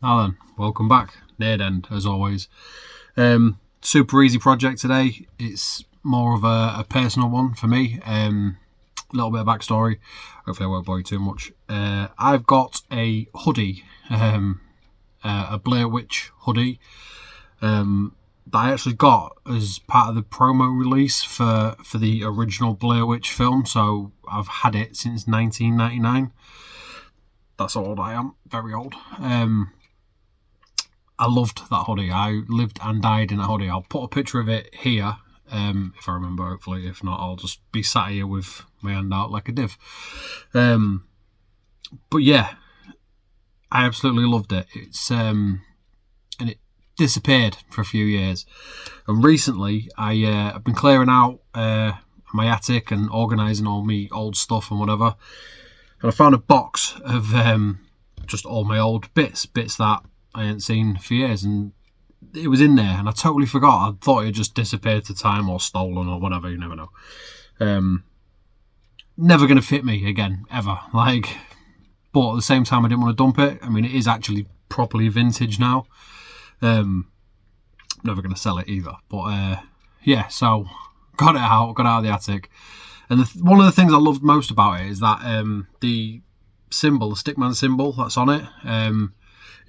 Alan, welcome back. Nade End, as always. Super easy project today. It's more of a personal one for me. A little bit of backstory. Hopefully I won't bore you too much. I've got a hoodie, a Blair Witch hoodie, that I actually got as part of the promo release for the original Blair Witch film. So I've had it since 1999. That's how old I am. Very old. I loved that hoodie. I lived and died in a hoodie. I'll put a picture of it here, if I remember, hopefully. If not, I'll just be sat here with my hand out like a div. But yeah, I absolutely loved it. And it disappeared for a few years. And recently, I've been clearing out my attic and organising all my old stuff and whatever. And I found a box of just all my old bits that I hadn't seen for years, and it was in there, and I totally forgot. I thought it just disappeared to time or stolen or whatever. You never know. Never going to fit me again, ever. But at the same time, I didn't want to dump it. I mean, it is actually properly vintage now. Never going to sell it either. But yeah, so got it out of the attic. And one of the things I loved most about it is that the symbol, the stickman symbol that's on it,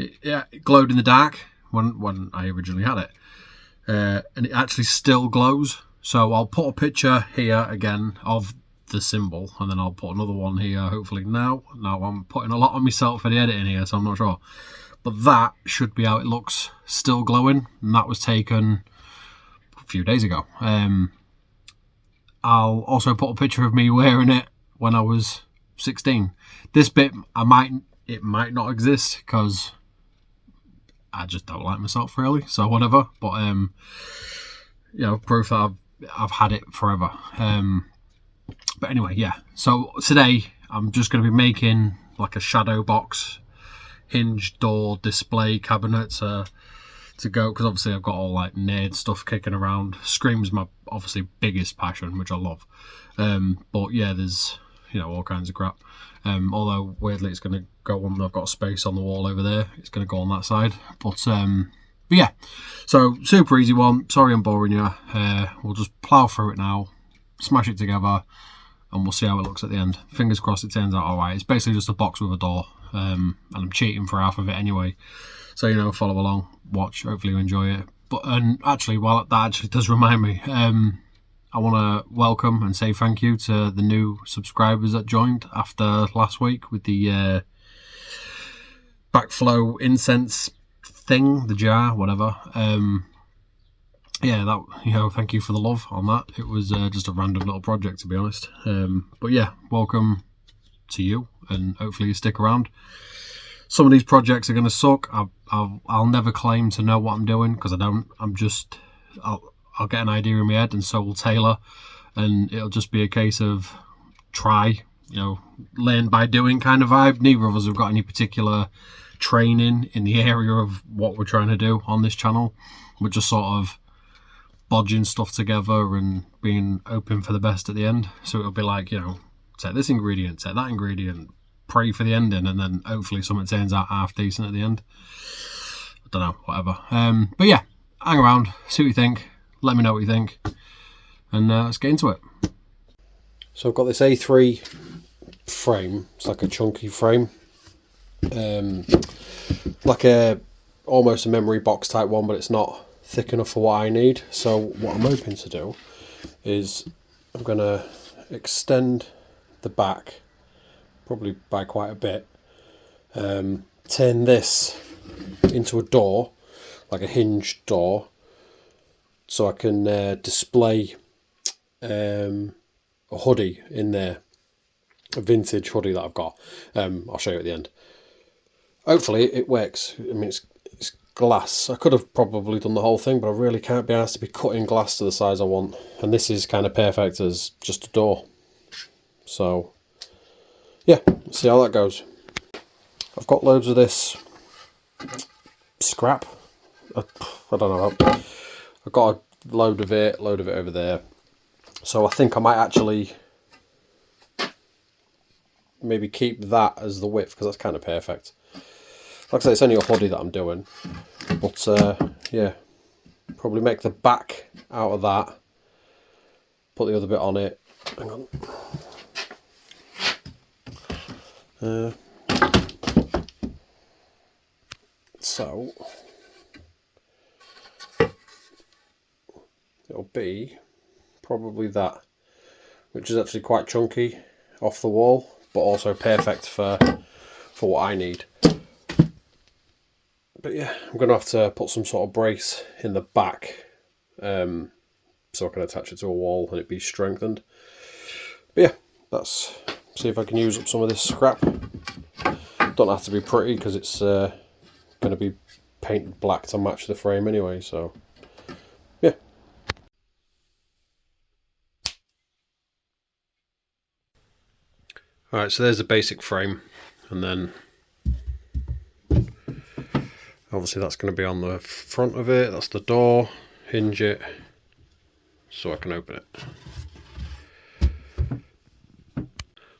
it glowed in the dark when I originally had it. And it actually still glows. So I'll put a picture here again of the symbol, and then I'll put another one here, hopefully now. Now I'm putting a lot on myself for the editing here, so I'm not sure. But that should be how it looks, still glowing. And that was taken a few days ago. I'll also put a picture of me wearing it when I was 16. This bit, it might not exist because I just don't like myself really. So whatever. But proof that I've had it forever. But anyway, yeah. So today I'm just going to be making like a shadow box, hinge door display cabinet to go, because obviously I've got all like nerd stuff kicking around. Scream's my obviously biggest passion, which I love. But yeah, there's all kinds of crap. Although weirdly it's going to go on. I've got space on the wall over there. It's going to go on that side. But yeah, so super easy one. Sorry I'm boring you. We'll just plough through it now, smash it together, and we'll see how it looks at the end. Fingers crossed it turns out alright. It's basically just a box with a door, and I'm cheating for half of it anyway. So, follow along, watch, hopefully you enjoy it. But actually, while that actually does remind me, I want to welcome and say thank you to the new subscribers that joined after last week with the backflow incense thing, the jar, whatever. Yeah, that thank you for the love on that. It was just a random little project, to be honest. But yeah, welcome to you, and hopefully you stick around. Some of these projects are going to suck. I'll never claim to know what I'm doing, because I don't. I'll get an idea in my head, and so will Taylor, and it'll just be a case of try, learn by doing kind of vibe. Neither of us have got any particular training in the area of what we're trying to do on this channel. We're just sort of bodging stuff together and being open for the best at the end. So it'll be like, take this ingredient, take that ingredient, pray for the ending, and then hopefully something turns out half decent at the end. I don't know, whatever. But yeah, hang around, see what you think, let me know what you think, and let's get into it. So I've got this A3 frame. It's like a chunky frame, like almost a memory box type one, but it's not thick enough for what I need. So what I'm hoping to do is I'm going to extend the back, probably by quite a bit, turn this into a door, like a hinged door, so I can display a hoodie in there, a vintage hoodie that I've got. I'll show you at the end. Hopefully it works. I mean, it's glass. I could have probably done the whole thing, but I really can't be asked to be cutting glass to the size I want, and this is kind of perfect as just a door. So yeah, let's see how that goes. I've got loads of this scrap. I don't know. I've got a load of it over there. So I think I might actually maybe keep that as the width, because that's kind of perfect. like I say, it's only a hoodie that I'm doing, but yeah, probably make the back out of that, put the other bit on it. Hang on. So it'll be probably that, which is actually quite chunky off the wall, but also perfect for what I need. But yeah, I'm going to have to put some sort of brace in the back, so I can attach it to a wall and it be strengthened. But yeah, that's, see if I can use up some of this scrap. Don't have to be pretty because it's going to be painted black to match the frame anyway, so yeah. Alright, so there's the basic frame, and then obviously that's going to be on the front of it. That's the door. Hinge it so I can open it.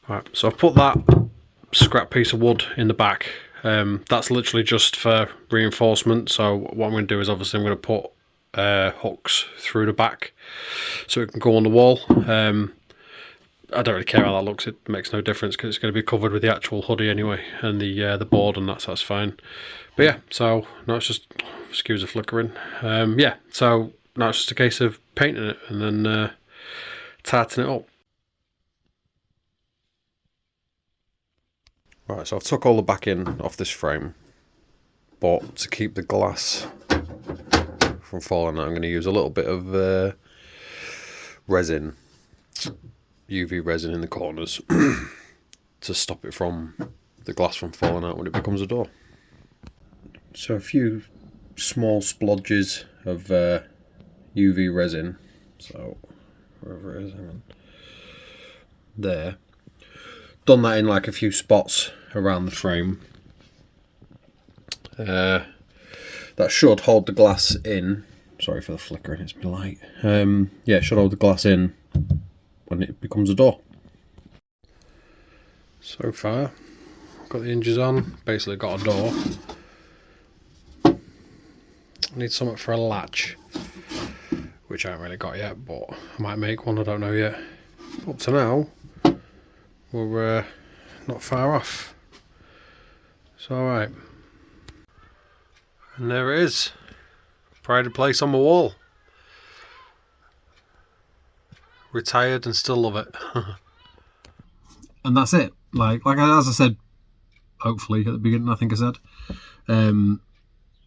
Alright, so I've put that scrap piece of wood in the back. That's literally just for reinforcement. So what I'm going to do is obviously I'm going to put hooks through the back so it can go on the wall. I don't really care how that looks, it makes no difference because it's going to be covered with the actual hoodie anyway, and the board, and that's fine. But yeah, so now it's just, excuse the flickering, yeah, so now it's just a case of painting it and then tarting it up. Right, so I've took all the backing off this frame, but to keep the glass from falling out, I'm going to use a little bit of resin, UV resin in the corners to stop it from, the glass from falling out when it becomes a door. So a few small splodges of UV resin, so wherever it is, hang on, there. Done that in like a few spots around the frame. That should hold the glass in. Sorry for the flickering, it's my light. Yeah, it should hold the glass in when it becomes a door. So far, got the hinges on, basically got a door. I need something for a latch, which I haven't really got yet, but I might make one, I don't know yet. Up to now, we're not far off. It's alright. And there it is. Pride of place on the wall. Retired and still love it. And that's it. Like as I said, hopefully at the beginning, I think I said,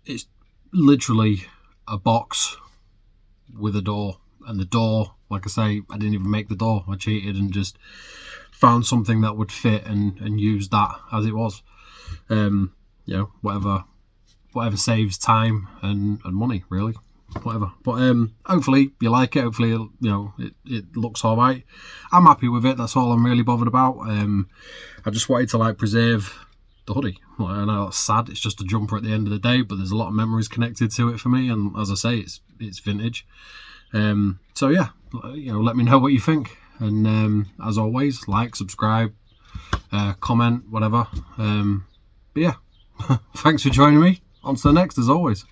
it's literally a box with a door, and the door, like I say, I didn't even make the door. I cheated and just found something that would fit and used that as it was. You know, whatever saves time and money, really. Whatever. But hopefully you like it. Hopefully, you know, it looks all right. I'm happy with it. That's all I'm really bothered about. I just wanted to like preserve the hoodie. I know that's sad. It's just a jumper at the end of the day, but there's a lot of memories connected to it for me. And as I say, it's vintage. So yeah, you know, let me know what you think. And as always, like, subscribe, comment, whatever. But yeah, thanks for joining me. On to the next, as always.